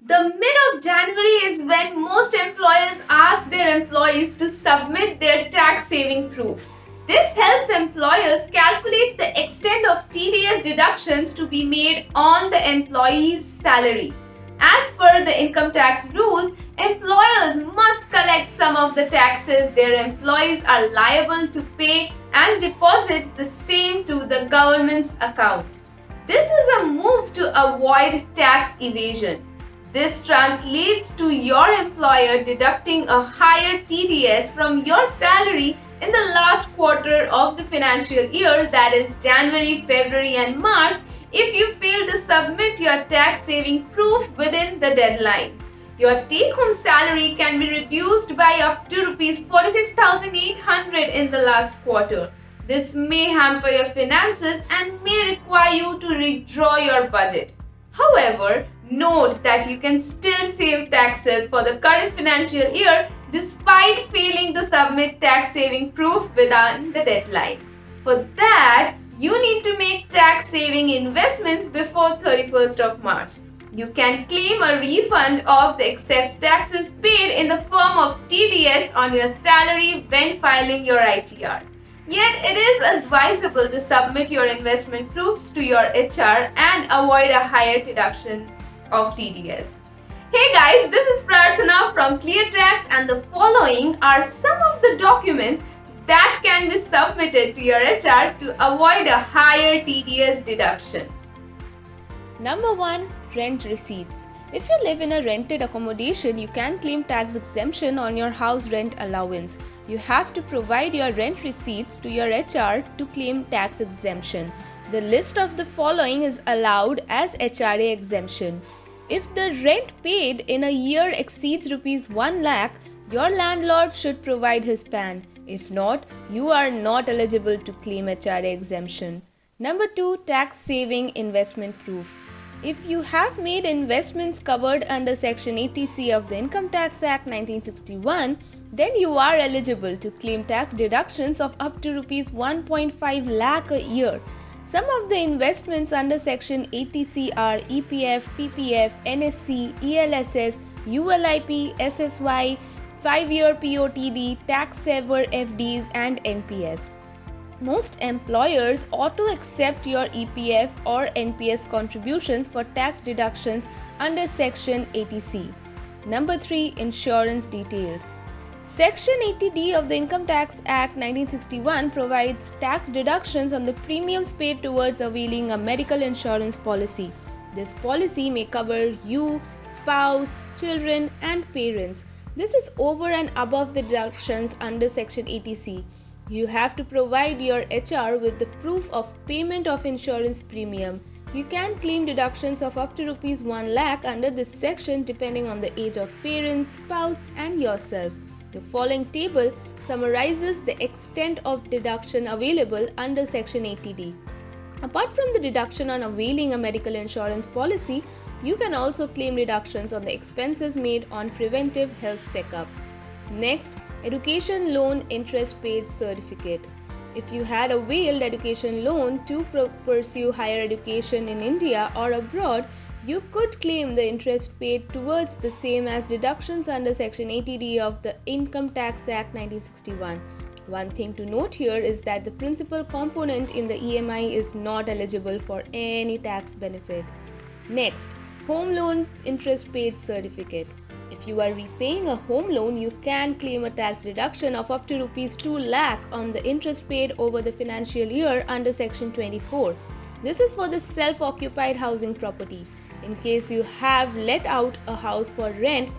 The mid of January is when most employers ask their employees to submit their tax saving proof. This helps employers calculate the extent of TDS deductions to be made on the employee's salary. As per the income tax rules, employers must collect some of the taxes their employees are liable to pay and deposit the same to the government's account. This is a move to avoid tax evasion. This translates to your employer deducting a higher TDS from your salary in the last quarter of the financial year, that is January, February, and March, if you fail to submit your tax saving proof within the deadline. Your take home salary can be reduced by up to Rs 46,800 in the last quarter. This may hamper your finances and may require you to redraw your budget. However, note that you can still save taxes for the current financial year despite failing to submit tax saving proof within the deadline. For that, you need to make tax saving investments before 31st of March. You can claim a refund of the excess taxes paid in the form of TDS on your salary when filing your ITR. Yet it is advisable to submit your investment proofs to your HR and avoid a higher deduction of TDS. Hey guys, this is Prarthana from ClearTax, and the following are some of the documents that can be submitted to your HR to avoid a higher TDS deduction. Number 1. Rent receipts. If you live in a rented accommodation, you can claim tax exemption on your house rent allowance. You have to provide your rent receipts to your HR to claim tax exemption. The list of the following is allowed as HRA exemption. If the rent paid in a year exceeds Rs 1 lakh, your landlord should provide his PAN. If not, you are not eligible to claim HRA exemption. Number 2. Tax saving investment proof. If you have made investments covered under Section 80C of the Income Tax Act 1961, then you are eligible to claim tax deductions of up to Rs 1.5 lakh a year. Some of the investments under Section 80C are EPF, PPF, NSC, ELSS, ULIP, SSY, 5-year POTD, tax saver FDs, and NPS. Most employers ought to accept your EPF or NPS contributions for tax deductions under Section 80C. Number 3. Insurance details. Section 80D of the Income Tax Act 1961 provides tax deductions on the premiums paid towards availing a medical insurance policy. This policy may cover you, spouse, children, and parents. This is over and above the deductions under Section 80C. You have to provide your HR with the proof of payment of insurance premium. You can claim deductions of up to Rs 1 lakh under this section depending on the age of parents, spouse, and yourself. The following table summarizes the extent of deduction available under Section 80D. Apart from the deduction on availing a medical insurance policy, you can also claim deductions on the expenses made on preventive health checkup. Next, education loan interest paid certificate. If you had availed education loan to pursue higher education in India or abroad, you could claim the interest paid towards the same as deductions under Section 80D of the Income Tax Act 1961. One thing to note here is that the principal component in the EMI is not eligible for any tax benefit. Next, home loan interest paid certificate. If you are repaying a home loan, you can claim a tax deduction of up to Rs 2 lakh on the interest paid over the financial year under Section 24. This is for the self-occupied housing property. In case you have let out a house for rent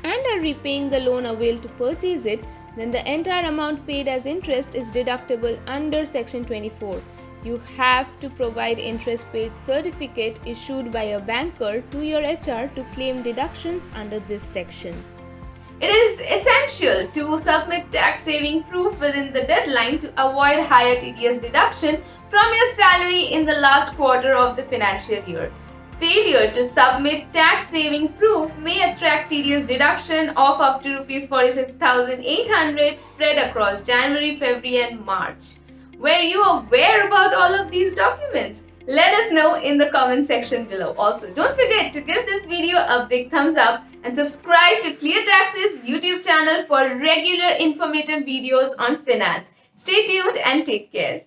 and are repaying the loan availed to purchase it, then the entire amount paid as interest is deductible under Section 24. You have to provide interest paid certificate issued by a banker to your HR to claim deductions under this section. It is essential to submit tax saving proof within the deadline to avoid higher TDS deduction from your salary in the last quarter of the financial year. Failure to submit tax saving proof may attract TDS deduction of up to Rs 46,800 spread across January, February, and March. Were you aware about all of these documents? Let us know in the comment section below. Also, don't forget to give this video a big thumbs up and subscribe to Clear Taxes YouTube channel for regular informative videos on finance. Stay tuned and take care.